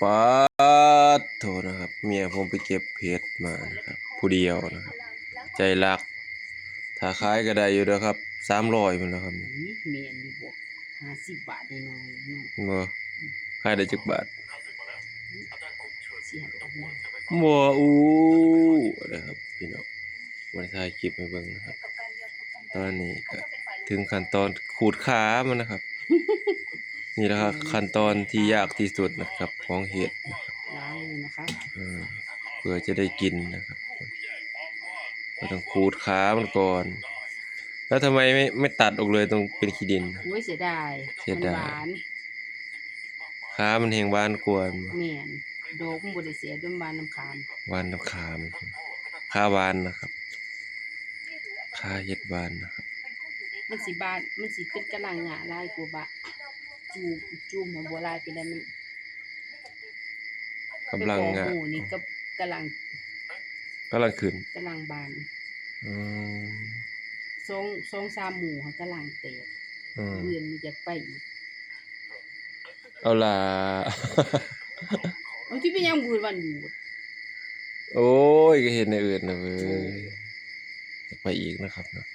ป๊าดโถนะครับเมียผมไปเก็บเห็ดมานะครับผู้เดียวนะครับใจรักถ้าขายก็ได้อยู่เด้อครับ300พุ่นนะครับนี่แม่นอยู่บ่50 บาทน้อยๆเนาะบ่ขายได้จักบาทสิหักออกมาบ่อู้นะครับพี่น้องบ่ได้ถ่ายคลิปให้เบิ่งนะครับตอนนี้ก็ถึงขั้นตอนขูดขามันนะครับนี่แหละครับขั้นตอนที่ยากที่สุดนะครับของเห็ดนะครับ ล้างเลยนะคะเพื่อจะได้กินนะครับก็ต้องขูดขามันก่อนแล้วทำไมไม่ตัดออกเลยตรงเป็นขี้ดินโอ้ยเสียดายมันหวาน ขามันแห้งหวานกว่าแม่นดอกมันบ่ได้เสียด้วยหวานน้ำขามหวานน้ำขามขาหวานนะครับขาเห็ดหวานนะครับ มันสิบานมันสิเป็นกะลังหญ้าลายกว่าบะจูมมันบ่ลายเป็นได้มันกำลังไปบ่ฮู้นี่กับกะลังขึ้นกะลังบานอืม2-3หมู่หั้นกะลังแตกเอื่นมันอยากไปอีกเอาล่ะ เอาที่เป็นหยังบืนวันอยู่ โอ้ยก็เห็นในอื่นนะเว้ยไปอีกนะครับเนาะ